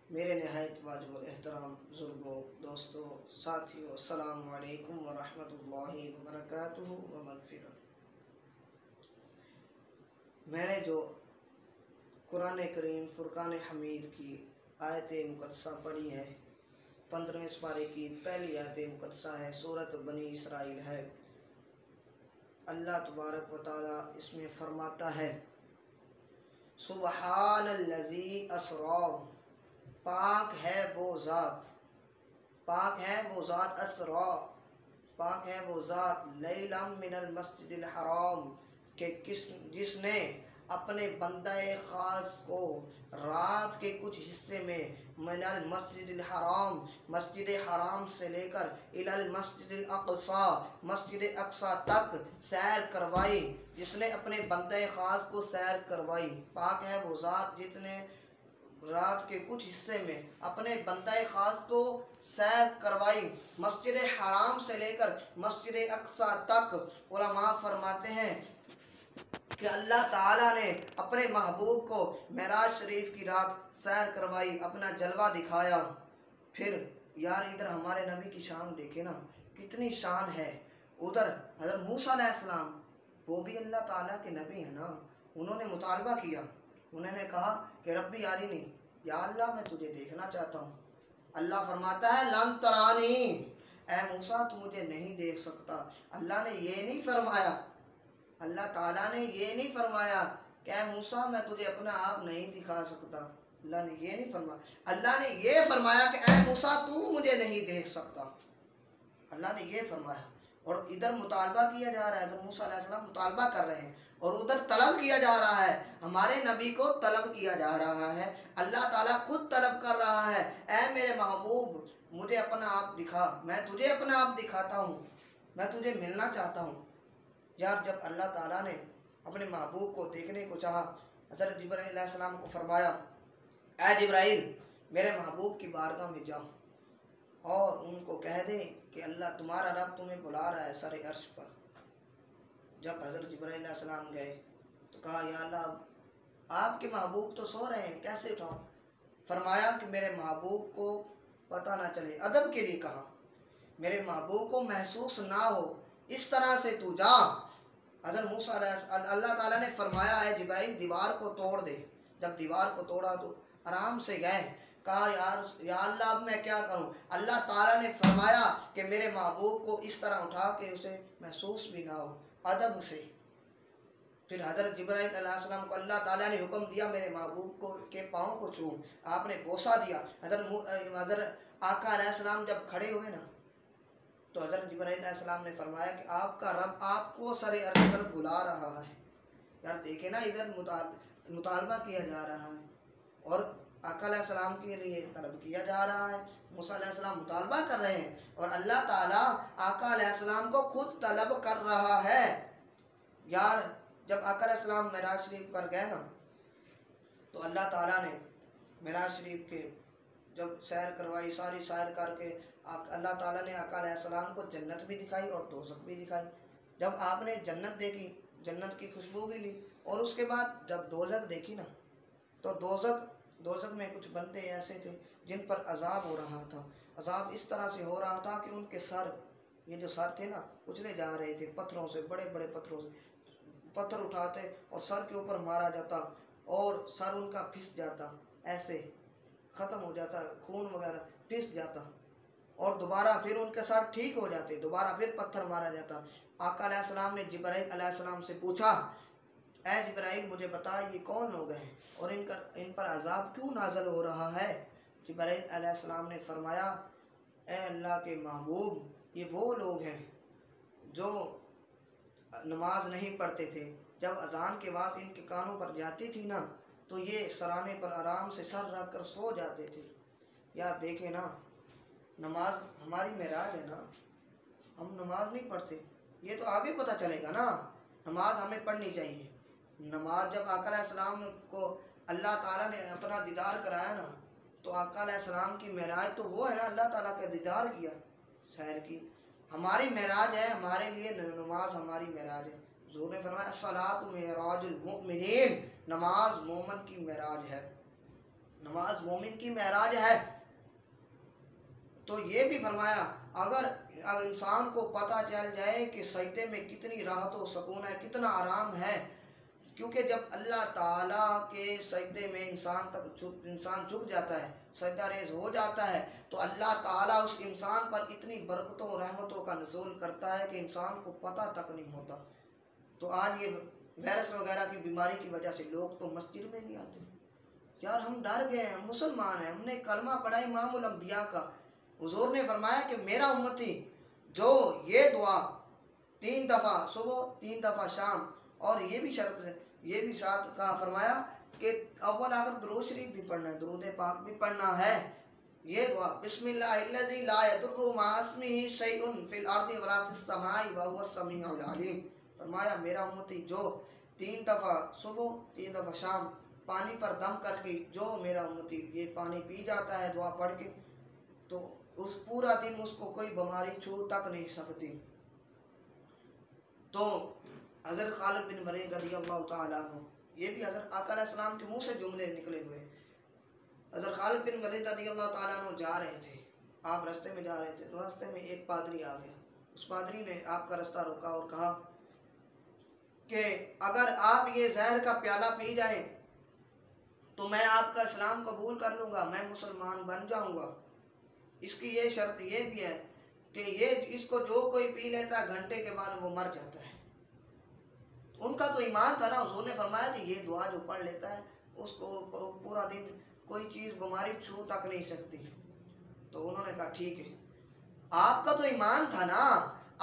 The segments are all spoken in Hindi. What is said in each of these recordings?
मेरे नहायत वाजिबुल एहतराम बुज़ुर्गों, दोस्तों, साथियों, अस्सलामु अलैकुम व रहमतुल्लाहि व बरकातुहू व मग़फ़िरत। मैंने जो कुरान करीम फ़ुरक़ान हमीद की आयत मुक़द्दसा पढ़ी है, 15वें पारे की पहली आयत मुक़द्दसा है, सूरत बनी इसराइल है। अल्लाह तबारक व तआला इसमें फ़रमाता है, सुबहानल्लज़ी अस्रा, पाक है वो ज़ात, पाक है वो ज़ात, अस्रा, पाक है वो ज़ात, लैलम मिनल मस्जिदिल हराम, के जिसने अपने बंदे ख़ास को रात के कुछ हिस्से में मिनल मस्जिदिल हराम, मस्जिद हराम से लेकर इलल मस्जिदिल अक़सा, मस्जिद अक़सा तक सैर करवाई, जिसने अपने बंदे ख़ास को सैर करवाई। पाक है वो ज़ात जितने रात के कुछ हिस्से में अपने बंदे ख़ास को सैर करवाई, मस्जिद हराम से लेकर मस्जिद अक़सा तक। उलमा फरमाते हैं कि अल्लाह ताला ने अपने महबूब को मेराज शरीफ की रात सैर करवाई, अपना जलवा दिखाया। फिर यार इधर हमारे नबी की शान देखे ना, कितनी शान है। उधर हज़रत मूसा अलैहिस्सलाम, वो भी अल्लाह ताला के नबी है ना, उन्होंने मुतालबा किया, उन्होंने कहा कि रब्बी यारीनी, या अल्लाह मैं तुझे देखना चाहता हूँ। अल्लाह फरमाता है लन तरानी, ए मूसा तू मुझे नहीं देख सकता। अल्लाह ने ये नहीं फरमाया, अल्लाह ताला ने ये नहीं फरमाया कि ए मूसा मैं तुझे अपना आप नहीं दिखा सकता। अल्लाह ने ये नहीं फरमाया, अल्लाह ने ये फरमाया कि ए मूसा तू मुझे नहीं देख सकता। अल्लाह ने ये फरमाया। और इधर मुतालबा किया जा रहा है, तो मूसा अलैहिस्सलाम मुतालबा कर रहे हैं, और उधर तलब किया जा रहा है, हमारे नबी को तलब किया जा रहा है। अल्लाह ताला खुद तलब कर रहा है, ऐ मेरे महबूब मुझे अपना आप दिखा, मैं तुझे अपना आप दिखाता हूँ, मैं तुझे मिलना चाहता हूँ। यार जब अल्लाह ताला ने अपने महबूब को देखने को चाहा, हज़रत जिब्राइल अलैहिस्सलाम को फरमाया, ऐ जिब्राइल मेरे महबूब की बारगाह में जाओ और उनको कह दे कि अल्लाह तुम्हारा रब तुम्हें बुला रहा है सरे अर्श पर। जब हज़रत जिब्राइल अलैहिस्सलाम गए तो कहा, या अल्लाह आपके महबूब तो सो रहे हैं, कैसे उठाऊं? फरमाया कि मेरे महबूब को पता ना चले, अदब के लिए कहा, मेरे महबूब को महसूस ना हो, इस तरह से तू जा। हज़रत मूसा अल्लाह ताला ने फरमाया है जिब्राइल दीवार को तोड़ दे। जब दीवार को तोड़ा तो आराम से गए, कहा या अल्लाह अब मैं क्या करूं? अल्लाह ताला ने फरमाया कि मेरे महबूब को इस तरह उठा के उसे महसूस भी ना हो, अदब से। फिर हज़रत जिब्राइल अलैहिस्सलाम को अल्लाह ताला ने हुक्म दिया मेरे महबूब को के पाँव को छू, आपने बोसा दिया। हज़रत आका अलैहिस्सलाम जब खड़े हुए ना, तो हज़रत जिब्राइल अलैहिस्सलाम ने फरमाया कि आपका रब आपको सरे अर्श पर बुला रहा है। यार देखे ना, इधर मुतालबा किया जा रहा है और आका अलैहिस्सलाम के लिए तलब किया जा रहा है। मूसा अलैहिस्सलाम मुतालबा कर रहे हैं और अल्लाह ताला आका अलैहिस्सलाम को खुद तलब कर रहा है। यार जब आका अलैहिस्सलाम मेराज शरीफ पर गए ना, तो अल्लाह ताला ने मेराज शरीफ के जब सैर करवाई, सारी सैर करके अल्लाह ताला ने आका अलैहिस्सलाम को जन्नत भी दिखाई और दोज़ख भी दिखाई। जब आपने जन्नत देखी, जन्नत की खुशबू भी ली, और उसके बाद जब दोज़ख देखी ना, तो दोज़ख में कुछ बंदे ऐसे थे जिन पर अजाब हो रहा था। अजाब इस तरह से हो रहा था कि उनके सर, ये जो सर थे ना, कुचले जा रहे थे पत्थरों से, बड़े बड़े पत्थरों से। पत्थर उठाते और सर के ऊपर मारा जाता और सर उनका फिस जाता, ऐसे ख़त्म हो जाता, खून वगैरह फिस जाता, और दोबारा फिर उनके सर ठीक हो जाते, दोबारा फिर पत्थर मारा जाता। आका अलैहिस्सलाम ने जिब्राइल अलैहिस्सलाम से पूछा, ऐ जिब्राइल मुझे बता ये कौन लोग हैं और इन पर अजाब क्यों नाज़िल हो रहा है? जिब्राइल अलैहिस्सलाम ने फरमाया, ऐ अल्लाह के महबूब ये वो लोग हैं जो नमाज नहीं पढ़ते थे। जब अजान के आवाज़ इनके कानों पर जाती थी ना, तो ये सराने पर आराम से सर रख कर सो जाते थे। यार देखे ना, नमाज हमारी मेराज है ना, हम नमाज नहीं पढ़ते, ये तो आगे पता चलेगा ना। नमाज हमें पढ़नी चाहिए। नमाज जब आका अलैहिस्सलाम को अल्लाह ताला ने अपना दीदार कराया ना, तो आका अलैहिस्सलाम की मेराज तो वो है ना, अल्लाह ताला का दीदार किया, सैर की। हमारी मेराज है, हमारे लिए नमाज हमारी मेराज है। हुज़ूर ने फरमाया सलात मेराजुल मुमिनीन, नमाज मोमन की मेराज है। नमाज मोमिन की महराज है। तो ये भी फरमाया अगर इंसान को पता चल जाए कि सजदे में कितनी राहत व सुकून है, कितना आराम है, क्योंकि जब अल्लाह ताला के सजदे में इंसान झुक जाता है, सजदा रेज़ हो जाता है, तो अल्लाह ताला उस इंसान पर इतनी बरकतों और रहमतों का नुज़ूल करता है कि इंसान को पता तक नहीं होता। तो आज ये वायरस वगैरह की बीमारी की वजह से लोग तो मस्जिद में नहीं आते। यार हम डर गए हैं, मुसलमान हैं, हमने कलमा पढ़ा इमामुल अंबिया का। हुजूर ने फरमाया कि मेरा उम्मती जो ये दुआ 3 दफ़ा सुबह 3 दफ़ा शाम, और ये भी शर्त है, ये भी साथ का फरमाया कि अव्वल आखिर दुरूद शरीफ भी पढ़ना है, दुरूद पाक भी पढ़ना है। ये दुआ बिस्मिल्लाहिल्लज़ी ला यदुर्रु मा'a इस्मिही शैउन फिल अर्दि वला फिस समाई व हुवस समीउल अलीम। फरमाया मेरा उम्मती जो 3 दफ़ा सुबह 3 दफ़ा शाम पानी पर दम करके जो मेरा उम्मती ये पानी पी जाता है दुआ पढ़ के, तो उस पूरा दिन उसको कोई बीमारी छू तक नहीं सकती। तो हज़रत खालिद बिन वलीद रज़ियल्लाहु तआला अन्हु, ये भी हज़रत आका अलैहिस्सलाम के मुंह से जुमले निकले हुए। हज़रत खालिद बिन वलीद रज़ियल्लाहु तआला अन्हु जा रहे थे, आप रास्ते में जा रहे थे, तो रास्ते में एक पादरी आ गया। उस पादरी ने आपका रास्ता रोका और कहा कि अगर आप ये जहर का प्याला पी जाएं तो मैं आपका इस्लाम कबूल कर लूँगा, मैं मुसलमान बन जाऊँगा। इसकी ये शर्त ये भी है कि ये इसको जो कोई पी लेता है घंटे के बाद वो मर जाता है। उनका तो ईमान था ना, हुजूर ने फरमाया कि ये दुआ जो पढ़ लेता है उसको पूरा दिन कोई चीज़ बीमारी छू तक नहीं सकती। तो उन्होंने कहा ठीक है। आपका तो ईमान था ना,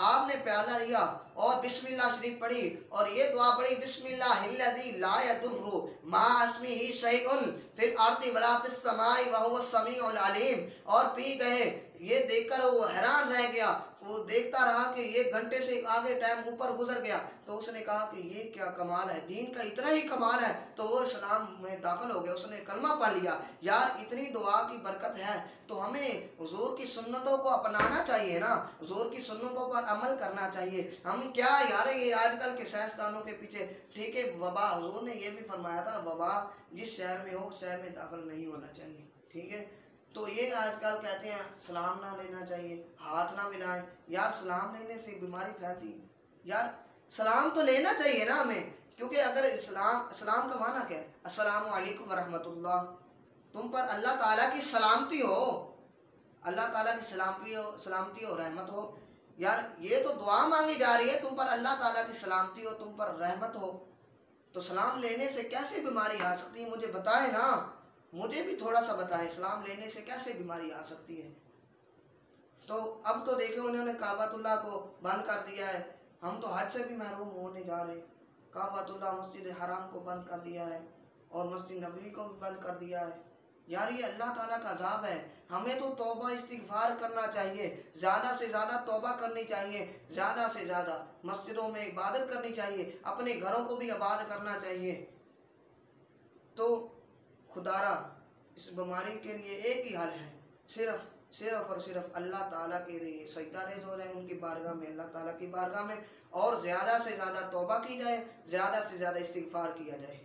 आपने प्याला लिया और बिस्मिल्लाह शरीफ पढ़ी और ये दुआ पढ़ी बिस्मिल्लाहिल्लज़ी ला यदुर्रु मा'a इस्मिही शैउन फिल अर्दि वला फिस समाई व हुवस समीउल अलीम, और पी गए। ये देखकर वो हैरान रह गया, वो देखता रहा कि ये घंटे से आगे टाइम ऊपर गुजर गया। तो उसने कहा कि ये क्या कमाल है, दीन का इतना ही कमाल है। तो वो इस्लाम में दाखिल हो गया, उसने कलमा पढ़ लिया। यार इतनी दुआ की बरकत है तो हमें हुजूर की सुन्नतों को अपनाना चाहिए ना, हुजूर की सुन्नतों पर अमल करना चाहिए। हम क्या यार ये आजकल के साइंसदानों के पीछे, ठीक है वबा, हुजूर ने ये भी फरमाया था वबा जिस शहर में हो उस शहर में दाखिल नहीं होना चाहिए, ठीक है। तो ये आजकल कहते हैं सलाम ना लेना चाहिए, हाथ ना मिलाएं। यार सलाम लेने से बीमारी फैलती है। यार सलाम तो लेना चाहिए ना हमें, क्योंकि अगर सलाम का माना क्या है, अस्सलामु अलैकुम व रहमतुल्लाह, तुम पर अल्लाह ताला की सलामती हो, अल्लाह ताला की सलामती हो रहमत हो। यार ये तो दुआ मांगी जा रही है, तुम पर अल्लाह ताला की सलामती हो, तुम पर रहमत हो। तो सलाम लेने से कैसे बीमारी आ सकती है, मुझे बताए ना, मुझे भी थोड़ा सा बताएं, इस्लाम लेने से कैसे बीमारी आ सकती है। तो अब तो देखो उन्होंने काबातुल्लाह को बंद कर दिया है, हम तो हज से भी महरूम होने जा रहे हैं। काबातुल्लाह मस्जिद हराम को बंद कर दिया है और मस्जिद नबवी को भी बंद कर दिया है। यार ये अल्लाह ताला का अज़ाब है। हमें तो तौबा इस्तिग़फ़ार करना चाहिए, ज़्यादा से ज़्यादा तौबा करनी चाहिए, ज़्यादा से ज़्यादा मस्जिदों में इबादत करनी चाहिए, अपने घरों को भी आबाद करना चाहिए। तो खुदारा इस बीमारी के लिए एक ही हल है, सिर्फ और सिर्फ अल्लाह ताला के लिए सजदा रेज़ हो जाए उनकी बारगाह में, अल्लाह ताला की बारगाह में, और ज़्यादा से ज़्यादा तौबा की जाए, ज़्यादा से ज़्यादा इस्तिग़फ़ार किया जाए।